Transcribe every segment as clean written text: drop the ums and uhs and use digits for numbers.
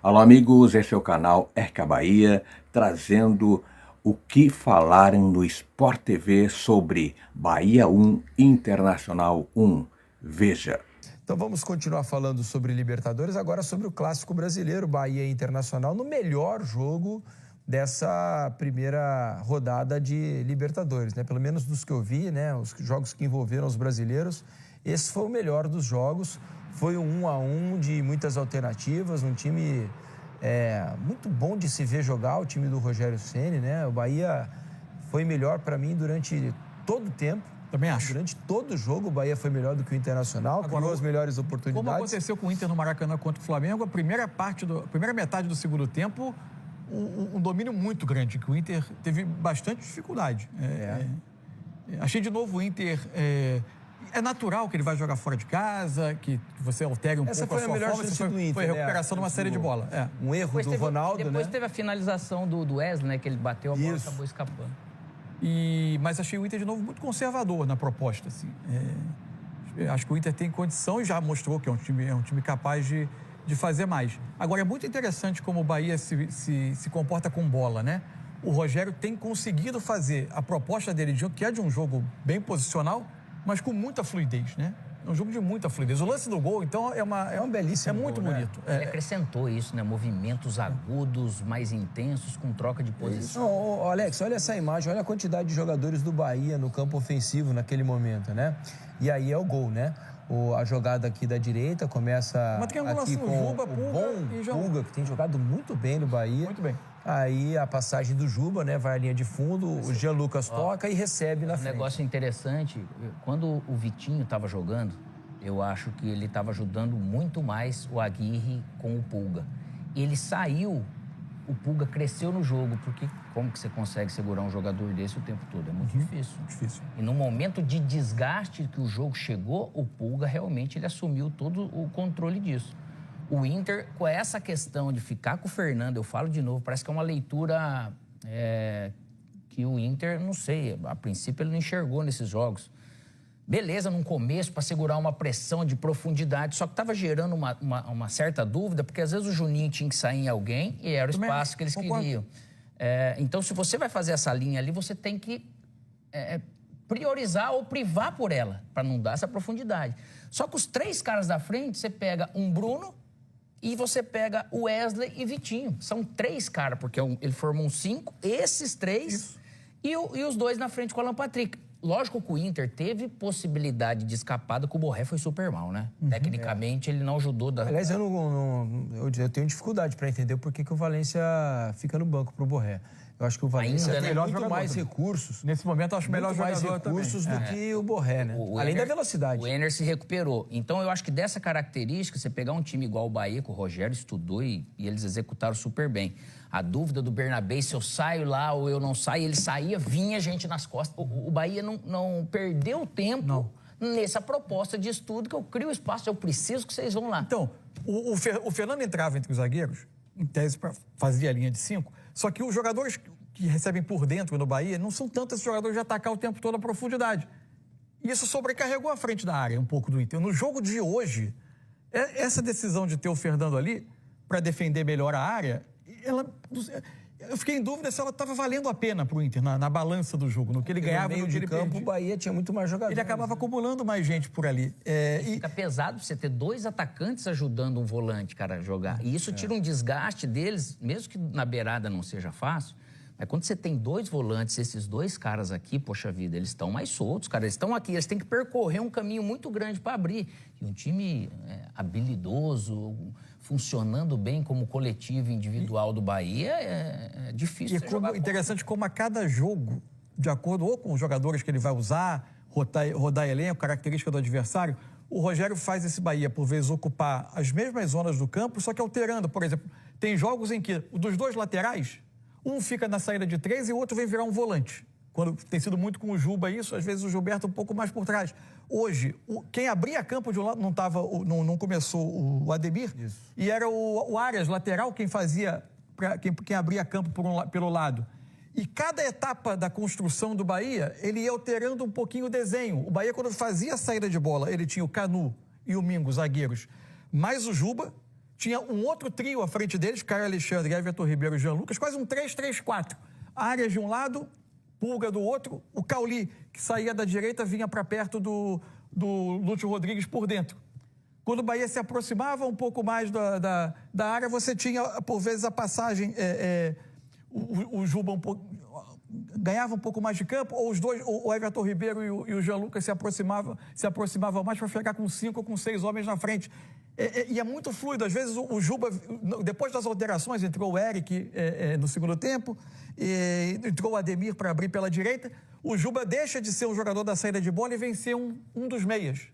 Alô amigos, esse é o canal Erca Bahia, trazendo o que falaram no Sport TV sobre Bahia 1, Internacional 1. Veja. Então vamos continuar falando sobre Libertadores, agora sobre o Clássico Brasileiro, Bahia e Internacional, no melhor jogo dessa primeira rodada de Libertadores, né? Pelo menos dos que eu vi, né? Os jogos que envolveram os brasileiros, esse foi o melhor dos jogos. Foi um 1-1 de muitas alternativas, um time muito bom de se ver jogar, o time do Rogério Ceni, né? O Bahia foi melhor para mim durante todo o tempo. Também acho. Durante todo o jogo, o Bahia foi melhor do que o Internacional, criou as melhores oportunidades. Como aconteceu com o Inter no Maracanã contra o Flamengo, a primeira metade do segundo tempo, um domínio muito grande, que o Inter teve bastante dificuldade. Achei de novo o Inter... É natural que ele vai jogar fora de casa, que você altere um pouco a sua forma. Essa foi a melhor chance do Inter. Foi a recuperação de uma série de bola. Um erro do Ronaldo, Depois teve a finalização do Wesley, né? Que ele bateu a bola e acabou escapando. Mas achei o Inter, de novo, muito conservador na proposta. Assim. Acho que o Inter tem condição e já mostrou que é um time capaz de fazer mais. Agora, é muito interessante como o Bahia se comporta com bola, né? O Rogério tem conseguido fazer a proposta dele, que é de um jogo bem posicional, mas com muita fluidez, né? É um jogo de muita fluidez. O lance do gol, então, é um belíssimo. É muito gol, bonito. Né? Ele acrescentou isso, né? Movimentos agudos, mais intensos, com troca de posição. Não, Alex, olha essa imagem, olha a quantidade de jogadores do Bahia no campo ofensivo naquele momento, né? E aí é o gol, né? A jogada aqui da direita começa aqui com o bom Puga, que tem jogado muito bem no Bahia. Muito bem. Aí a passagem do Juba, né? Vai à linha de fundo, o Jean Lucas toca e recebe na frente. Um negócio interessante, quando o Vitinho estava jogando, eu acho que ele estava ajudando muito mais o Aguirre com o Pulga. Ele saiu, o Pulga cresceu no jogo, porque como que você consegue segurar um jogador desse o tempo todo? É muito difícil. E no momento de desgaste que o jogo chegou, o Pulga realmente ele assumiu todo o controle disso. O Inter, com essa questão de ficar com o Fernando, eu falo de novo, parece que é uma leitura que o Inter, não sei, a princípio ele não enxergou nesses jogos. Beleza, no começo, para segurar uma pressão de profundidade, só que estava gerando uma certa dúvida, porque às vezes o Juninho tinha que sair em alguém e era o espaço que eles queriam. Então, se você vai fazer essa linha ali, você tem que priorizar ou privar por ela, para não dar essa profundidade. Só que os três caras da frente, você pega um Bruno e você pega o Wesley e Vitinho. São três caras, porque ele formou um 5, esses três e os dois na frente com o Alan Patrick. Lógico que o Inter teve possibilidade de escapada, que o Borré foi super mal, né? Tecnicamente, ele não ajudou. Aliás, eu tenho dificuldade para entender por que o Valência fica no banco pro Borré. Eu acho que o Valência tem muito mais recursos. Nesse momento, eu acho melhor jogador mais recursos do que o Borré, né? Além da velocidade. O Ener se recuperou. Então, eu acho que dessa característica, você pegar um time igual o Bahia, que o Rogério estudou e eles executaram super bem. A dúvida do Bernabé, se eu saio lá ou eu não saio, ele saía, vinha gente nas costas. O Bahia não perdeu tempo nessa proposta de estudo, que eu crio espaço, eu preciso que vocês vão lá. Então, o Fernando entrava entre os zagueiros, em tese, fazia a linha de 5, só que os jogadores que recebem por dentro no Bahia não são tantos esses jogadores de atacar o tempo todo a profundidade. E isso sobrecarregou a frente da área um pouco do Inter. No jogo de hoje, essa decisão de ter o Fernando ali para defender melhor a área, eu fiquei em dúvida se ela estava valendo a pena para o Inter, na balança do jogo, no que ele ganhava e no que ele perdia. O Bahia tinha muito mais jogadores. Ele acabava acumulando mais gente por ali. Fica pesado você ter dois atacantes ajudando um volante, cara, a jogar. E isso tira um desgaste deles, mesmo que na beirada não seja fácil. Mas quando você tem dois volantes, esses dois caras aqui, poxa vida, eles estão mais soltos, cara. Eles estão aqui, eles têm que percorrer um caminho muito grande para abrir. E um time habilidoso, funcionando bem como coletivo individual do Bahia, é difícil. E é interessante como a cada jogo, de acordo ou com os jogadores que ele vai usar, rodar elenco, característica do adversário, o Rogério faz esse Bahia, por vezes, ocupar as mesmas zonas do campo, só que alterando. Por exemplo, tem jogos em que, dos dois laterais, um fica na saída de 3 e o outro vem virar um volante. Quando tem sido muito com o Juba isso, às vezes o Gilberto um pouco mais por trás. Hoje, quem abria campo de um lado não começou o Ademir, e era o Arias, lateral, quem abria campo pelo lado. E cada etapa da construção do Bahia, ele ia alterando um pouquinho o desenho. O Bahia, quando fazia a saída de bola, ele tinha o Canu e o Mingo, zagueiros, mais o Juba, tinha um outro trio à frente deles, Caio Alexandre, Everton Ribeiro e Jean Lucas, quase um 3-3-4. Áreas de um lado, Pulga do outro, o Cauli, que saía da direita, vinha para perto do Lúcio Rodrigues por dentro. Quando o Bahia se aproximava um pouco mais da área, você tinha, por vezes, a passagem, o Juba ganhava um pouco mais de campo, ou os dois, o Everton Ribeiro e o Jean Lucas se aproximavam mais para ficar com 5 ou com 6 homens na frente. E é muito fluido. Às vezes o Juba, depois das alterações, entrou o Eric no segundo tempo, entrou o Ademir para abrir pela direita. O Juba deixa de ser um jogador da saída de bola e vem ser um dos meias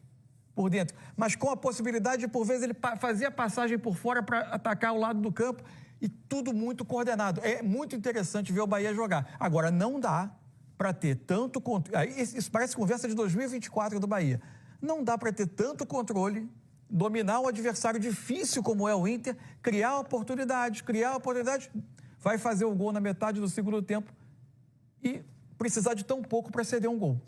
por dentro. Mas com a possibilidade de, por vezes, ele fazer a passagem por fora para atacar o lado do campo e tudo muito coordenado. É muito interessante ver o Bahia jogar. Agora, não dá para ter tanto controle. Isso parece conversa de 2024 do Bahia. Não dá para ter tanto controle, dominar um adversário difícil como é o Inter, criar oportunidades, vai fazer o gol na metade do segundo tempo e precisar de tão pouco para ceder um gol.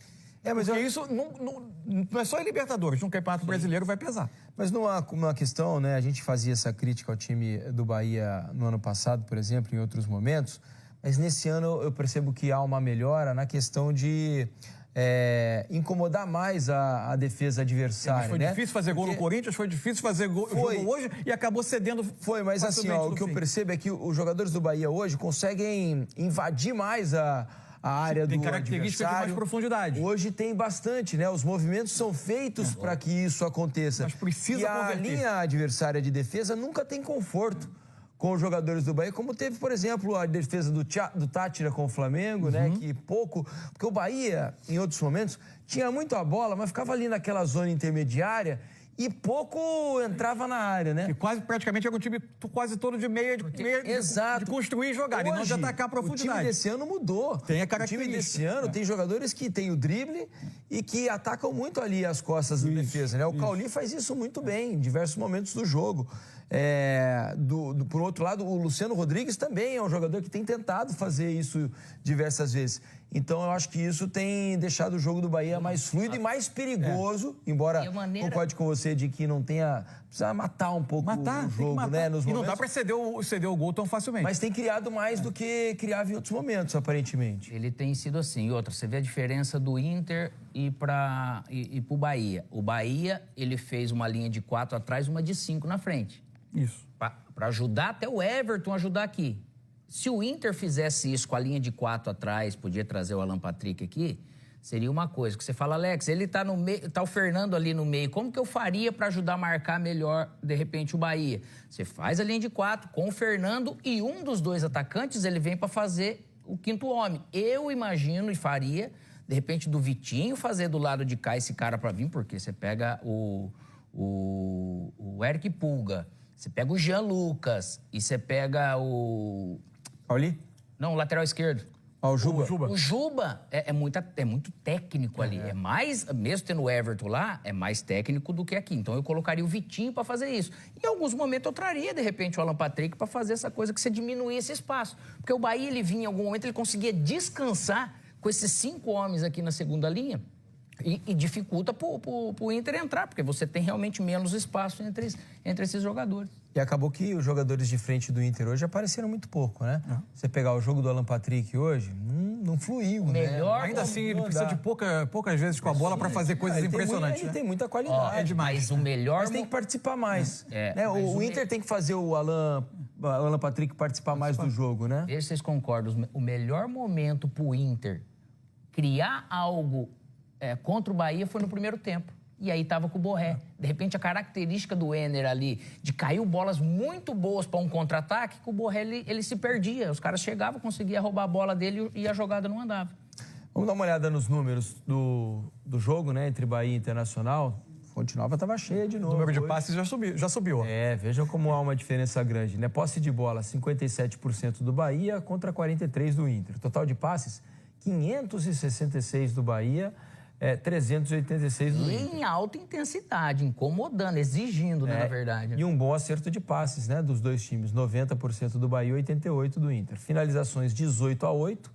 Mas isso não é só em Libertadores, no Campeonato Brasileiro vai pesar. Mas numa questão, né, a gente fazia essa crítica ao time do Bahia no ano passado, por exemplo, em outros momentos, mas nesse ano eu percebo que há uma melhora na questão de incomodar mais a defesa adversária. Foi difícil fazer gol no Corinthians, foi difícil fazer gol hoje e acabou cedendo. Mas assim, o que eu percebo é que os jogadores do Bahia hoje conseguem invadir mais a área do adversário. Tem características de mais profundidade. Hoje tem bastante, né? Os movimentos são feitos para que isso aconteça. Mas precisa converter. A linha adversária de defesa nunca tem conforto com os jogadores do Bahia, como teve, por exemplo, a defesa do Tátira com o Flamengo, né? Que pouco... Porque o Bahia, em outros momentos, tinha muito a bola, mas ficava ali naquela zona intermediária e pouco entrava na área, né? Que praticamente era um time quase todo de meia de construir e jogar, e não de atacar a profundidade. O time desse ano mudou. Tem a característica. O time desse ano tem jogadores que têm o drible e que atacam muito ali as costas da defesa, né? O Cauli faz isso muito bem em diversos momentos do jogo. Por outro lado, o Luciano Rodrigues também é um jogador que tem tentado fazer isso diversas vezes. Então, eu acho que isso tem deixado o jogo do Bahia mais fluido e mais perigoso, embora concorde com você de que não tenha... Precisa matar um pouco o jogo, né? Nos e não dá para ceder o gol tão facilmente. Mas tem criado mais do que criava em outros momentos, aparentemente. Ele tem sido assim. E outra, você vê a diferença do Inter e pro Bahia. O Bahia, ele fez uma linha de 4 atrás, uma de 5 na frente. Isso. Para ajudar até o Everton ajudar aqui. Se o Inter fizesse isso com a linha de 4 atrás, podia trazer o Alan Patrick aqui, seria uma coisa. Que você fala, Alex, ele tá no meio, tá o Fernando ali no meio. Como que eu faria para ajudar a marcar melhor, de repente, o Bahia? Você faz a linha de 4 com o Fernando e um dos dois atacantes, ele vem para fazer o quinto homem. Eu imagino e faria, de repente, do Vitinho fazer do lado de cá esse cara para vir, porque você pega o Eric Pulga, você pega o Jean Lucas e você pega o... Ali? Não, o lateral esquerdo. O Juba. O Juba é muito técnico ali. É mais, mesmo tendo o Everton lá, é mais técnico do que aqui. Então eu colocaria o Vitinho para fazer isso. Em alguns momentos eu traria, de repente, o Alan Patrick para fazer essa coisa que você diminuir esse espaço. Porque o Bahia, ele vinha em algum momento, ele conseguia descansar com esses 5 homens aqui na segunda linha e dificulta pro Inter entrar, porque você tem realmente menos espaço entre esses jogadores. E acabou que os jogadores de frente do Inter hoje apareceram muito pouco, né? Você pegar o jogo do Alan Patrick hoje, não fluiu, melhor, né? Ainda assim, ele precisa de poucas vezes com a bola para fazer coisas impressionantes. Ele tem muita qualidade. É demais. Mas o melhor... Mas tem que participar mais. O Inter tem que fazer o Alan Patrick participar mais do jogo, né? Veja se vocês concordam. O melhor momento pro Inter criar algo contra o Bahia foi no primeiro tempo. E aí tava com o Borré. De repente, a característica do Enner ali, de cair bolas muito boas para um contra-ataque, que o Borré, ele se perdia. Os caras chegavam, conseguiam roubar a bola dele e a jogada não andava. Vamos dar uma olhada nos números do jogo, né, entre Bahia e Internacional. Fonte Nova estava cheia de novo. O número de passes já subiu. Vejam como há uma diferença grande, né? Posse de bola, 57% do Bahia contra 43% do Inter. Total de passes, 566 do Bahia, 386 do Inter. Em alta intensidade, incomodando, exigindo, né, na verdade. E um bom acerto de passes, né, dos dois times. 90% do Bahia e 88% do Inter. Finalizações 18-8,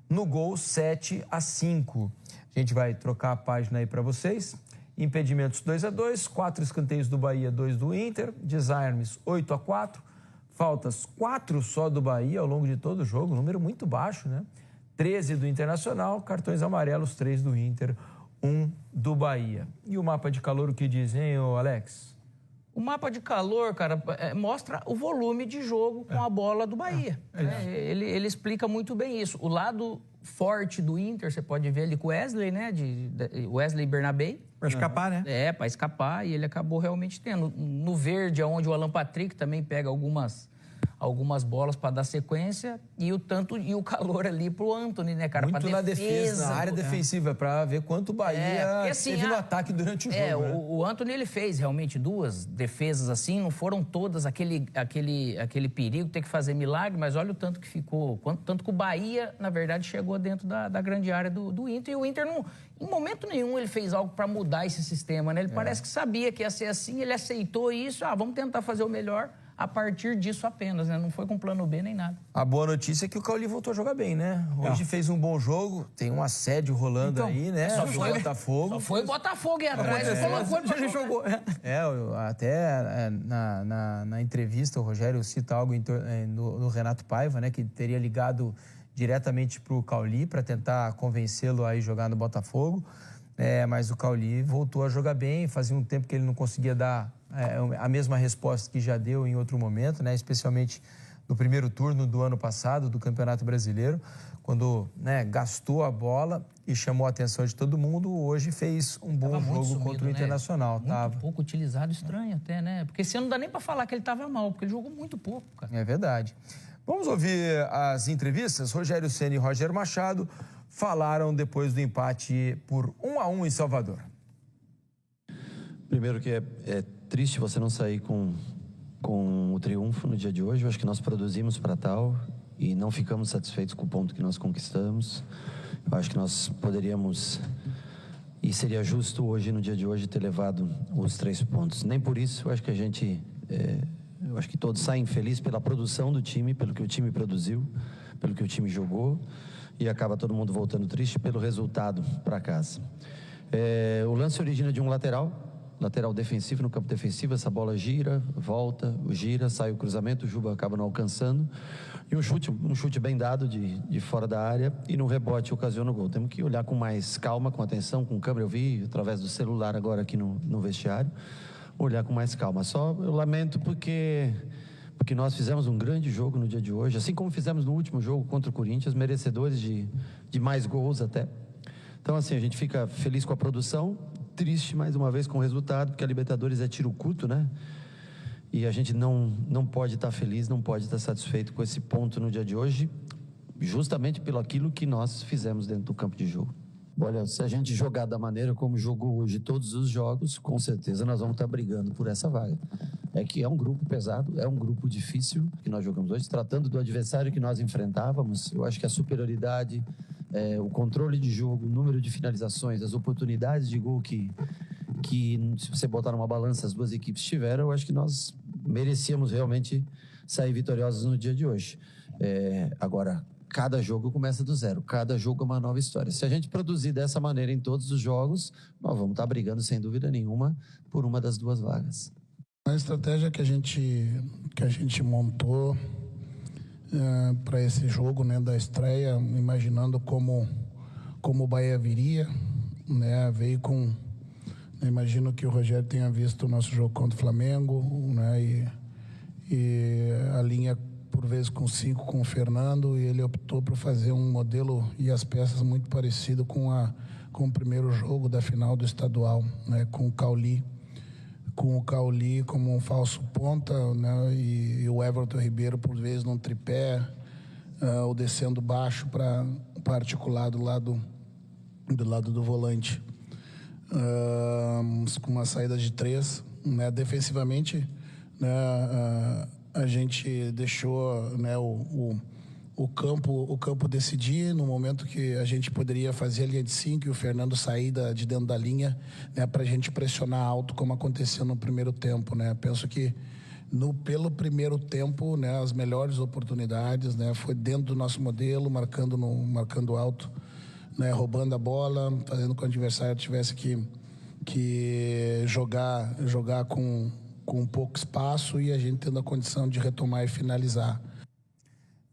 no gol 7-5. A gente vai trocar a página aí para vocês. Impedimentos 2-2, 4 escanteios do Bahia, 2 do Inter, desarmes 8-4, faltas 4 só do Bahia ao longo de todo o jogo, número muito baixo, né? 13 do Internacional, cartões amarelos, 3 do Inter, 1 do Bahia. E o mapa de calor, o que diz, hein, Alex? O mapa de calor, cara, mostra o volume de jogo com a bola do Bahia. Ele explica muito bem isso. O lado forte do Inter, você pode ver ali com o Wesley, né? Wesley Bernabé. Para escapar, né? Para escapar, e ele acabou realmente tendo. No verde, onde o Alan Patrick também pega algumas bolas para dar sequência, e o calor ali pro Antony, né, cara? Muito na defesa, na área defensiva, para ver quanto o Bahia assim, teve no ataque durante o jogo. Né? O Antony, ele fez realmente 2 defesas assim, não foram todas aquele perigo, ter que fazer milagre, mas olha o tanto que ficou, tanto que o Bahia, na verdade, chegou dentro da grande área do Inter, e o Inter, em momento nenhum, ele fez algo para mudar esse sistema, né? Ele parece que sabia que ia ser assim, ele aceitou isso, vamos tentar fazer o melhor a partir disso apenas, né? Não foi com plano B nem nada. A boa notícia é que o Cauli voltou a jogar bem, né? Hoje fez um bom jogo, tem um assédio rolando aí, né? Só foi o Botafogo. Só foi o Botafogo aí atrás, ele jogou. Até na entrevista o Rogério cita algo no Renato Paiva, né? Que teria ligado diretamente pro Cauli para tentar convencê-lo a ir jogar no Botafogo. Mas o Cauli voltou a jogar bem, fazia um tempo que ele não conseguia dar a mesma resposta que já deu em outro momento, né? Especialmente no primeiro turno do ano passado, do Campeonato Brasileiro, quando gastou a bola e chamou a atenção de todo mundo. Hoje fez um bom jogo sumido, contra o Internacional. Muito pouco utilizado, estranho até, né? Porque esse ano não dá nem para falar que ele estava mal, porque ele jogou muito pouco, cara. É verdade. Vamos ouvir as entrevistas. Rogério Ceni e Roger Machado falaram depois do empate por 1-1 em Salvador. Primeiro que é triste você não sair com o triunfo no dia de hoje. Eu acho que nós produzimos para tal e não ficamos satisfeitos com o ponto que nós conquistamos. Eu acho que nós poderíamos, e seria justo hoje, no dia de hoje, ter levado os 3 pontos. Nem por isso, eu acho que eu acho que todos saem felizes pela produção do time, pelo que o time produziu, pelo que o time jogou, e acaba todo mundo voltando triste pelo resultado para casa. O lance origina de um lateral defensivo, no campo defensivo. Essa bola gira, volta, gira, sai o cruzamento, o Juba acaba não alcançando, e um chute bem dado de fora da área, e no rebote ocasiona o gol. Temos que olhar com mais calma, com atenção, com câmera. Eu vi através do celular agora aqui no vestiário, olhar com mais calma. Só eu lamento porque nós fizemos um grande jogo no dia de hoje, assim como fizemos no último jogo contra o Corinthians, merecedores de mais gols até. Então, assim, a gente fica feliz com a produção, triste mais uma vez com o resultado, porque a Libertadores é tiro curto, né? E a gente não pode estar feliz, não pode estar satisfeito com esse ponto no dia de hoje, justamente pelo aquilo que nós fizemos dentro do campo de jogo. Olha, se a gente jogar da maneira como jogou hoje todos os jogos, com certeza nós vamos estar brigando por essa vaga. É que é um grupo pesado, é um grupo difícil que nós jogamos hoje, tratando do adversário que nós enfrentávamos. Eu acho que a superioridade, o controle de jogo, o número de finalizações, as oportunidades de gol que se você botar numa balança as duas equipes tiveram, eu acho que nós merecíamos realmente sair vitoriosos no dia de hoje. Agora, cada jogo começa do zero, cada jogo é uma nova história. Se a gente produzir dessa maneira em todos os jogos, nós vamos estar brigando, sem dúvida nenhuma, por uma das 2 vagas. A estratégia que a gente montou para esse jogo, né, da estreia, imaginando como o Bahia viria, né, veio com... Imagino que o Rogério tenha visto o nosso jogo contra o Flamengo, né, e a linha por vezes com 5 com o Fernando, e ele optou por fazer um modelo e as peças muito parecido com o primeiro jogo da final do estadual, né, com o Cauli como um falso ponta, né, e o Everton Ribeiro por vezes num tripé, ou descendo baixo para articular do lado do volante, com uma saída de 3, né, defensivamente, né, a gente deixou, né, o campo decidir no momento que a gente poderia fazer a linha de 5 e o Fernando sair de dentro da linha, né, para a gente pressionar alto, como aconteceu no primeiro tempo, né? Penso que pelo primeiro tempo, né, as melhores oportunidades, né, foi dentro do nosso modelo, marcando alto, né, roubando a bola, fazendo com que o adversário tivesse que que jogar com pouco espaço e a gente tendo a condição de retomar e finalizar.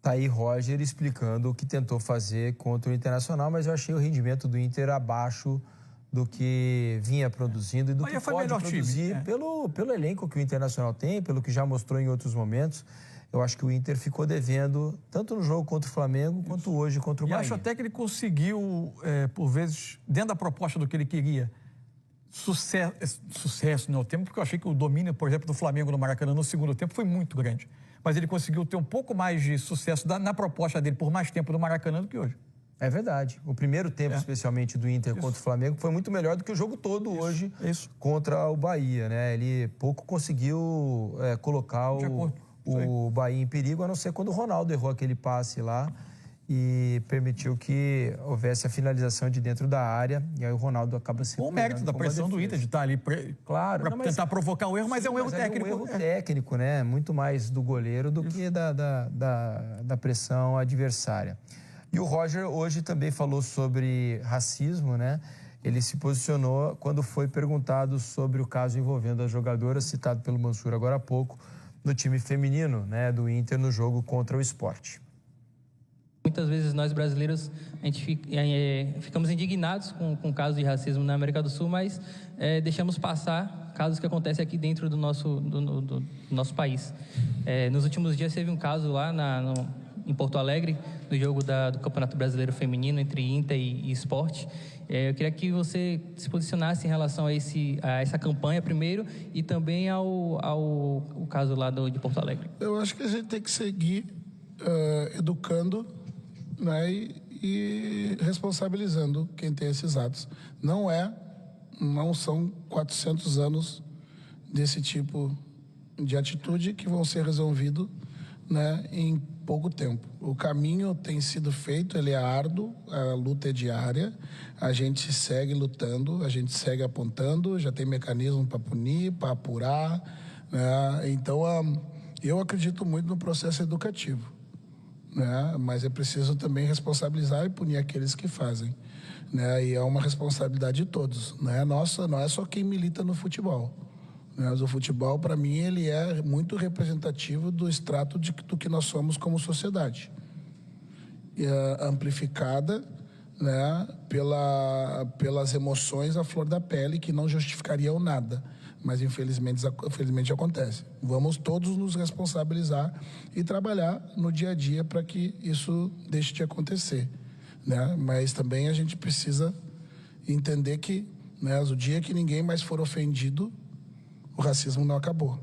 Tá aí Roger explicando o que tentou fazer contra o Internacional, mas eu achei o rendimento do Inter abaixo do que vinha produzindo e do que pode produzir pelo elenco que o Internacional tem, pelo que já mostrou em outros momentos. Eu acho que o Inter ficou devendo, tanto no jogo contra o Flamengo, quanto hoje contra o Bahia. E acho até que ele conseguiu, por vezes, dentro da proposta do que ele queria, sucesso no tempo, porque eu achei que o domínio, por exemplo, do Flamengo no Maracanã no segundo tempo foi muito grande. Mas ele conseguiu ter um pouco mais de sucesso na proposta dele por mais tempo no Maracanã do que hoje. É verdade. O primeiro tempo, especialmente do Inter contra o Flamengo, foi muito melhor do que o jogo todo hoje contra o Bahia, né? Ele pouco conseguiu colocar o Bahia em perigo, a não ser quando o Ronaldo errou aquele passe lá e permitiu que houvesse a finalização de dentro da área, e aí o Ronaldo acaba se... Com o mérito da pressão do Inter de estar ali para tentar provocar o erro, mas é um erro técnico. É um erro técnico, né? Muito mais do goleiro do que da pressão adversária. E o Roger hoje também falou sobre racismo, né? Ele se posicionou quando foi perguntado sobre o caso envolvendo a jogadora, citado pelo Mansur agora há pouco, no time feminino, né, do Inter no jogo contra o Sport. Muitas vezes nós brasileiros ficamos indignados com o caso de racismo na América do Sul, mas deixamos passar casos que acontecem aqui dentro do nosso país. Nos últimos dias teve um caso lá em Porto Alegre, no jogo do Campeonato Brasileiro Feminino entre Inter e Sport. Eu queria que você se posicionasse em relação a essa campanha primeiro e também ao caso lá de Porto Alegre. Eu acho que a gente tem que seguir educando, né, e responsabilizando quem tem esses atos. Não são 400 anos desse tipo de atitude que vão ser resolvidos, né, em pouco tempo. O caminho tem sido feito, ele é árduo, a luta é diária, a gente segue lutando, a gente segue apontando, já tem mecanismo para punir, para apurar, né? Então, eu acredito muito no processo educativo, né? Mas é preciso também responsabilizar e punir aqueles que fazem, né? E é uma responsabilidade de todos, né? Nossa, não é só quem milita no futebol. Mas o futebol, para mim, ele é muito representativo do extrato do que nós somos como sociedade. E amplificada, né, pelas emoções à flor da pele, que não justificariam nada. Mas, infelizmente acontece. Vamos todos nos responsabilizar e trabalhar no dia a dia para que isso deixe de acontecer, né? Mas também a gente precisa entender que, né, o dia que ninguém mais for ofendido, o racismo não acabou.